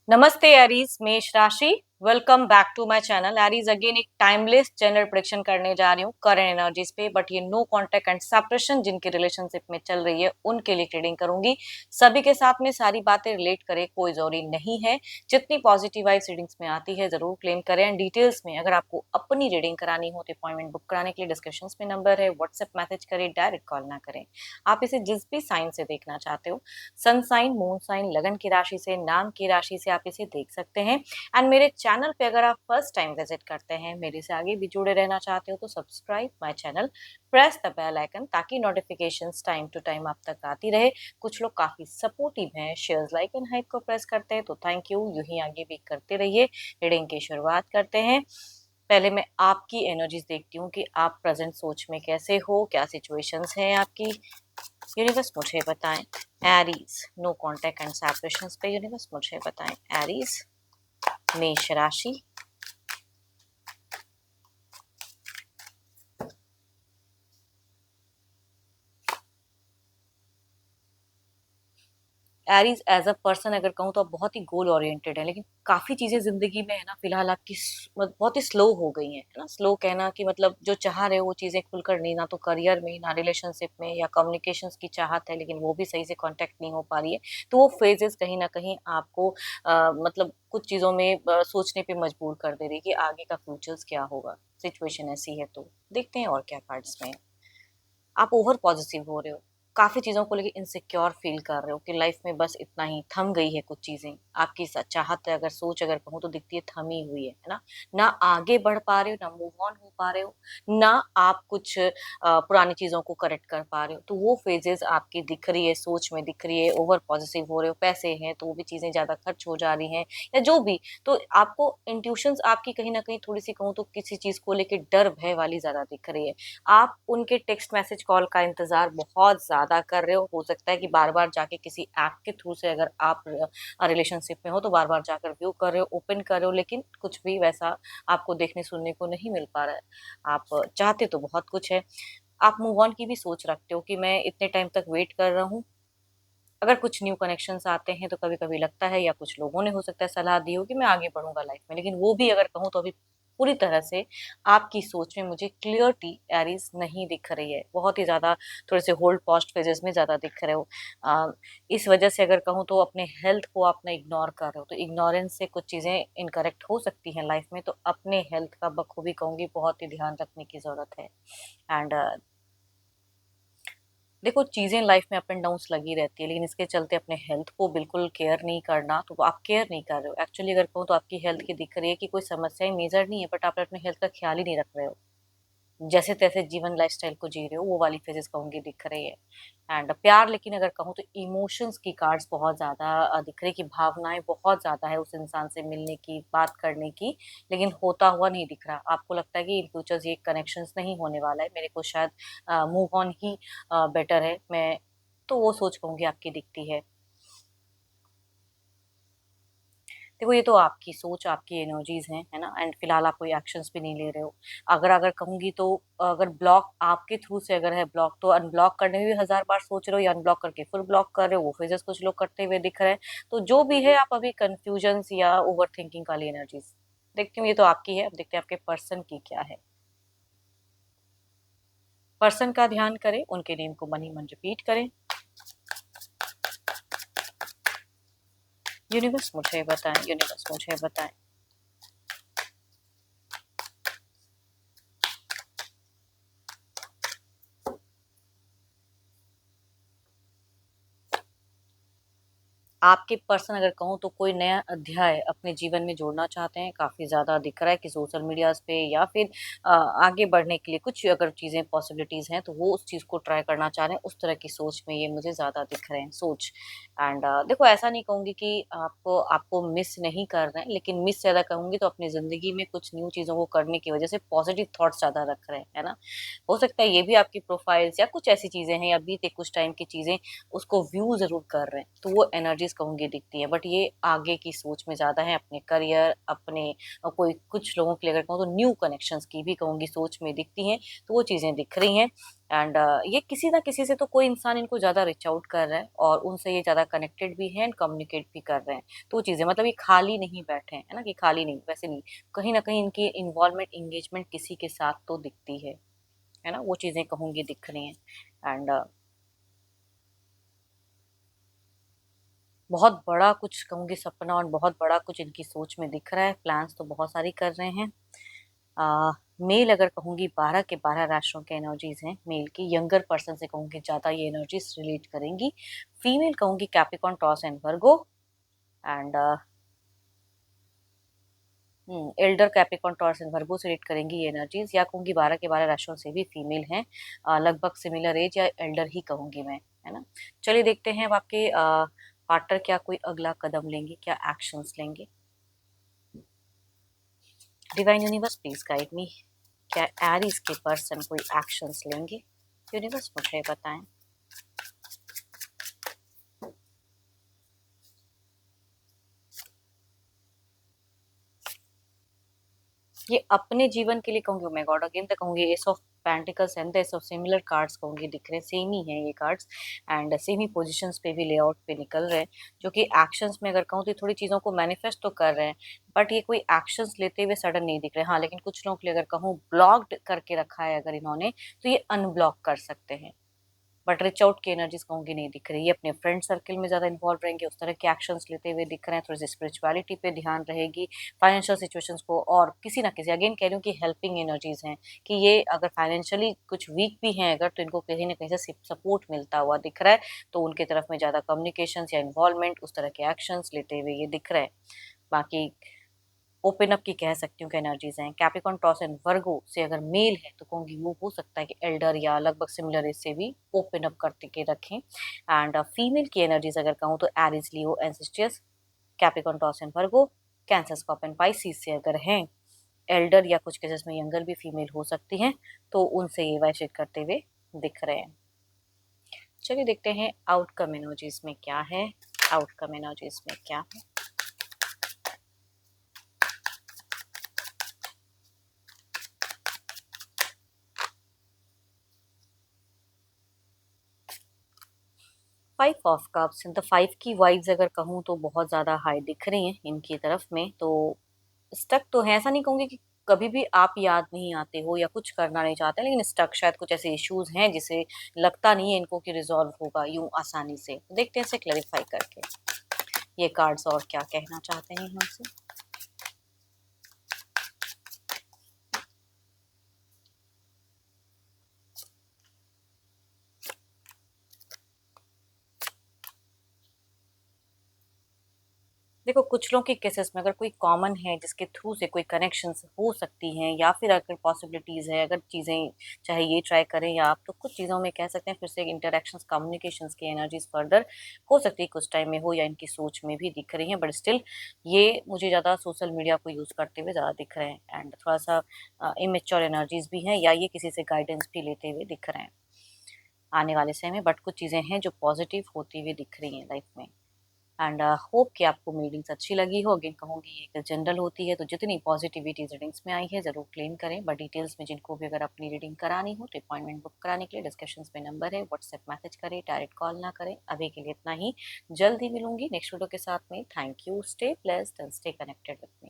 नमस्ते एरीज, मेष राशि। Welcome back to my channel Aries. Again एक टाइमलेस जनरल प्रेडिक्शन करने जा रही हूँ करंट एनर्जीज पे, बट ये नो कांटेक्ट एंड सेपरेशन जिनकी रिलेशनशिप में चल रही है उनके लिए ट्रेडिंग करूंगी। सभी के साथ में सारी बातें रिलेट करे, कोई जरूरी नहीं है। जितनी पॉजिटिव वाइब्स रीडिंग्स में आती है जरूर क्लेम करें। एंड डिटेल्स में अगर आपको अपनी रीडिंग करानी हो तो अपॉइंटमेंट बुक कराने के लिए डिस्क्रिप्शन में नंबर है, व्हाट्सएप मैसेज करें, डायरेक्ट कॉल ना करें। आप इसे जिस भी साइन से देखना चाहते हो, सन साइन, मून साइन, लगन की राशि से, नाम की राशि से आप इसे देख सकते हैं। एंड मेरे चैनल पे अगर आप फर्स्ट टाइम विजिट करते हैं, मेरे से आगे भी जुड़े रहना चाहते हो तो subscribe my channel, press the bell icon ताकि नोटिफिकेशंस टाइम टू टाइम आप तक आती रहे। कुछ लोग काफी सपोर्टिव हैं, शेयर्स, लाइक एंड हाइप को प्रेस करते हैं, तो थैंक यू। यूं ही आगे भी करते रहिए। रीडिंग की शुरुआत करते हैं। पहले मैं आपकी एनर्जीज देखती हूँ कि आप प्रेजेंट सोच में कैसे हो, क्या सिचुएशंस हैं आपकी। यूनिवर्स मुझे बताएं। Aries, no contact and separations पे यूनिवर्स मुझे बताएं। एरीज, मेष राशि। एरीज एज अ पर्सन अगर कहूँ तो आप बहुत ही गोल ओरिएंटेड है, लेकिन काफी चीजें जिंदगी में है ना फिलहाल आपकी बहुत ही स्लो हो गई हैं, है ना। स्लो कहना कि मतलब जो चाह रहे हो वो चीजें खुलकर नहीं, ना तो करियर में, ना रिलेशनशिप में, या कम्युनिकेशंस की चाहत है लेकिन वो भी सही से कांटेक्ट नहीं हो पा रही है। तो वो फेजेस कहीं ना कहीं आपको मतलब कुछ चीजों में सोचने पे मजबूर कर दे रही है कि आगे का फ्यूचर्स क्या होगा। सिचुएशन ऐसी है, तो देखते हैं और क्या कार्ड्स में। आप ओवर पॉजिटिव हो रहे हो, काफी चीजों को लेके इनसिक्योर फील कर रहे हो कि लाइफ में बस इतना ही, थम गई है कुछ चीजें। आपकी चाहत है, अगर सोच अगर कहूँ तो दिखती है थमी हुई है ना। ना आगे बढ़ पा रहे हो, ना मूव ऑन हो पा रहे हो, ना आप कुछ पुरानी चीजों को करेक्ट कर पा रहे हो। तो वो फेजेस आपकी दिख रही है, सोच में दिख रही है। ओवर पॉजिटिव हो रहे हो, पैसे हैं तो वो भी चीजें ज्यादा खर्च हो जा रही हैं, या जो भी। तो आपको इंट्यूशंस आपकी कहीं ना कहीं थोड़ी सी कहूँ तो किसी चीज को लेके डर भय वाली ज्यादा दिख रही है। आप उनके टेक्स्ट मैसेज कॉल का इंतजार बहुत ज्यादा कर रहे हो सकता है कि बार बार जाके किसी ऐप के थ्रू से, अगर आप रिलेशनशिप में हो तो बार बार जाकर व्यू कर रहे हो, ओपन कर रहे हो, लेकिन कुछ भी वैसा आपको देखने सुनने को नहीं मिल पा रहा है। आप चाहते तो बहुत कुछ है। आप मूव ऑन की भी सोच रखते हो कि मैं इतने टाइम तक वेट कर रहा हूँ, अगर कुछ न्यू कनेक्शंस आते हैं तो कभी कभी लगता है, या कुछ लोगों ने हो सकता है सलाह दी हो कि मैं आगे बढ़ूंगा लाइफ में, लेकिन वो भी अगर कहूँ तो अभी पूरी तरह से आपकी सोच में मुझे क्लियरिटी एरीज नहीं दिख रही है। बहुत ही ज्यादा थोड़े से होल्ड पोस्ट फेजेस में ज्यादा दिख रहे हो। इस वजह से अगर कहूँ तो अपने हेल्थ को आप ना इग्नोर कर रहे हो, तो इग्नोरेंस से कुछ चीजें इनकरेक्ट हो सकती हैं लाइफ में। तो अपने हेल्थ का बखूबी कहूंगी बहुत ही ध्यान रखने की जरूरत है। एंड देखो, चीजें लाइफ में अप एंड डाउन्स लगी रहती है, लेकिन इसके चलते अपने हेल्थ को बिल्कुल केयर नहीं करना, तो आप केयर नहीं कर रहे हो। एक्चुअली अगर कहूँ तो आपकी हेल्थ की दिख रही है कि कोई समस्या मेजर नहीं है, बट आप अपने हेल्थ का ख्याल ही नहीं रख रहे हो। जैसे तैसे जीवन लाइफस्टाइल को जी रहे हो, वो वाली फेजेस कहूंगी दिख रही है। एंड प्यार, लेकिन अगर कहूँ तो इमोशंस की कार्ड्स बहुत ज्यादा दिख रही, कि भावनाएं बहुत ज्यादा है उस इंसान से मिलने की, बात करने की, लेकिन होता हुआ नहीं दिख रहा। आपको लगता है कि इन फ्यूचर्स ये कनेक्शंस नहीं होने वाला है, मेरे को शायद मूव ऑन ही बेटर है। मैं तो वो सोच कहूंगी आपकी दिखती है। देखो, ये तो आपकी सोच, आपकी एनर्जीज हैं, है ना। एंड फिलहाल आप कोई एक्शंस भी नहीं ले रहे हो। अगर अगर कहूंगी तो अगर ब्लॉक आपके थ्रू से अगर है ब्लॉक, तो अनब्लॉक करने में भी हजार बार सोच रहे हो, या अनब्लॉक करके फुल ब्लॉक कर रहे हो, वो फेजेस कुछ लोग करते हुए दिख रहे हैं। तो जो भी है, आप अभी कंफ्यूजन या ओवर थिंकिंग वाली एनर्जीज देखती हूँ, ये तो आपकी है। अब देखते हैं आपके पर्सन की क्या है। पर्सन का ध्यान करें, उनके नेम को मन ही मन रिपीट करें। यूनिवर्स मुझे बताएं, यूनिवर्स मुझे बताएं। आपके पर्सन अगर कहूँ तो कोई नया अध्याय अपने जीवन में जोड़ना चाहते हैं, काफी ज्यादा दिख रहा है कि सोशल मीडिया पे, या फिर आगे बढ़ने के लिए कुछ अगर चीजें पॉसिबिलिटीज हैं तो वो उस चीज को ट्राई करना चाह रहे हैं। उस तरह की सोच में ये मुझे ज्यादा दिख रहे हैं, सोच। एंड देखो, ऐसा नहीं कहूंगी कि आपको आपको मिस नहीं कर रहे हैं, लेकिन मिस ज्यादा कहूंगी तो अपनी जिंदगी में कुछ न्यू चीजों को करने की वजह से पॉजिटिव थॉट्स ज्यादा रख रहे हैं, है ना। हो सकता है ये भी आपकी प्रोफाइल्स या कुछ ऐसी चीजें हैं, या बीते कुछ टाइम की चीजें उसको व्यू जरूर कर रहे हैं, तो वो एनर्जी एनर्जीज कहूँगी दिखती हैं, बट ये आगे की सोच में ज़्यादा है, अपने करियर, अपने कोई कुछ लोगों के लिए अगर कहूँ तो न्यू कनेक्शंस की भी कहूँगी सोच में दिखती हैं, तो वो चीज़ें दिख रही हैं। एंड ये किसी ना किसी से तो कोई इंसान इनको ज़्यादा रीच आउट कर रहा है और उनसे ये ज़्यादा कनेक्टेड भी है एंड कम्युनिकेट भी कर रहे हैं। तो वो चीज़ें मतलब ये खाली नहीं बैठे हैं, है ना, कि खाली नहीं, वैसे नहीं, कहीं न कहीं इनकी इन्वॉल्वमेंट, एंगेजमेंट किसी के साथ तो दिखती है ना? वो चीज़ें कहूँगी दिख रही हैं। एंड बहुत बड़ा कुछ कहूँगी सपना और बहुत बड़ा कुछ इनकी सोच में दिख रहा है, प्लान्स तो बहुत सारी कर रहे हैं। मेल अगर कहूँगी 12 के 12 राशियों के एनर्जीज़ हैं मेल की, यंगर पर्सन से कहूँगी ज़्यादा ये एनर्जीज़ रिलेट करेंगी। फीमेल कहूँगी Capricorn, Taurus and Virgo. And Elder Capricorn, Taurus and वर्गो से रिलेट करेंगी ये एनर्जीज, या कहूँगी 12 के 12 राशियों से भी फीमेल हैं, लगभग सिमिलर एज या एल्डर ही कहूँगी मैं, है ना। चलिए देखते हैं अब आपके पार्टनर क्या कोई अगला कदम लेंगे, क्या एक्शंस लेंगे। Divine universe please guide me, क्या एरीज के पर्सन कोई एक्शंस लेंगे, यूनिवर्स मुझे बताएं। ये अपने जीवन के लिए कहूंगी, ओ माय गॉड, अगेन तक कहूंगी S of pentacles and S of similar cards कहूंगी दिख रहे हैं, सेम ही है ये cards and same he positions पे भी लेआउट पे निकल रहे हैं, जो कि एक्शंस में अगर कहूँ तो थोड़ी चीजों को मैनिफेस्ट तो कर रहे हैं, बट ये कोई एक्शंस लेते हुए सडन नहीं दिख रहे। हाँ, लेकिन कुछ लोगों के लिए अगर कहूँ ब्लॉक्ड करके रखा है अगर इन्होंने, तो ये अनब्लॉक कर सकते हैं, बट रिच आउट की एनर्जीज कहूंगी नहीं दिख रही है। अपने फ्रेंड सर्कल में ज्यादा इन्वॉल्व रहेंगे, उस तरह के एक्शंस लेते हुए दिख रहे हैं, थोड़ी सी स्पिरिचुअलिटी पे ध्यान रहेगी, फाइनेंशियल सिचुएशंस को, और किसी ना किसी, अगेन कह रही हूँ कि हेल्पिंग एनर्जीज हैं, कि ये अगर फाइनेंशियली कुछ वीक भी हैं अगर, तो इनको कहीं ना कहीं से सपोर्ट मिलता हुआ दिख रहा है, तो उनके तरफ में ज्यादा कम्युनिकेशन या इन्वॉल्वमेंट, उस तरह के एक्शंस लेते हुए ये दिख रहे हैं। बाकी ओपन अप की कह सकती हूँ कि एनर्जीज हैं। कैप्रिकॉर्न, टॉरस एंड वर्गो से अगर मेल है तो कहूँगी वो हो सकता है कि एल्डर या लगभग सिमिलर एज से भी ओपन अप करते के रखें। एंड फीमेल की एनर्जीज अगर कहूँ तो Aries, Leo and Sagittarius, Capricorn, Taurus and Virgo, Cancer, Scorpion, Pisces से अगर हैं एल्डर, या कुछ केसेस में यंगर भी फीमेल हो सकती हैं, तो उनसे ये वाइशेट करते हुए दिख रहे हैं। चलिए देखते हैं आउटकम एनर्जीज में क्या है, आउटकम एनर्जीज में क्या है। 5 ऑफ कप्स, द 5 की वाइब्स अगर कहूँ तो बहुत ज़्यादा हाई दिख रही हैं इनकी तरफ में, तो स्टक तो है, ऐसा नहीं कहूँगी कि कभी भी आप याद नहीं आते हो या कुछ करना नहीं चाहते, लेकिन स्टक शायद कुछ ऐसे इश्यूज हैं जिसे लगता नहीं है इनको कि रिजॉल्व होगा यूं आसानी से। तो देखते हैं इसे क्लैरिफाई करके ये कार्ड्स और क्या कहना चाहते हैं हमसे। देखो, कुछ लोगों के केसेस में अगर कोई कॉमन है जिसके थ्रू से कोई कनेक्शंस हो सकती हैं, या फिर अगर पॉसिबिलिटीज है, अगर चीजें चाहे ये ट्राई करें या आप, तो कुछ चीजों में कह सकते हैं फिर से इंटरेक्शंस, कम्युनिकेशंस की एनर्जीज फर्दर हो सकती है कुछ टाइम में हो, या इनकी सोच में भी दिख रही है, बट स्टिल ये मुझे ज्यादा सोशल मीडिया को यूज करते हुए ज्यादा दिख रहे हैं, एंड थोड़ा सा इमेच्योर एनर्जीज भी हैं, या ये किसी से गाइडेंस भी लेते हुए दिख रहे हैं आने वाले समय में, बट कुछ चीजें हैं जो पॉजिटिव होती हुई दिख रही हैं लाइफ में। एंड होप कि आपको रीडिंग्स अच्छी लगी हो। अगेन कहूँगी ये एक जनरल होती है, तो जितनी पॉजिटिविटी रीडिंग्स में आई है ज़रूर क्लेम करें, बट डिटेल्स में जिनको भी अगर अपनी रीडिंग करानी हो तो अपॉइंटमेंट बुक कराने के लिए डिस्कशन पे नंबर है, व्हाट्सएप मैसेज करें, डायरेक्ट कॉल ना करें। अभी के लिए इतना ही, जल्द ही मिलूंगी नेक्स्ट वीडियो के साथ में। Thank you, stay blessed and stay connected with me.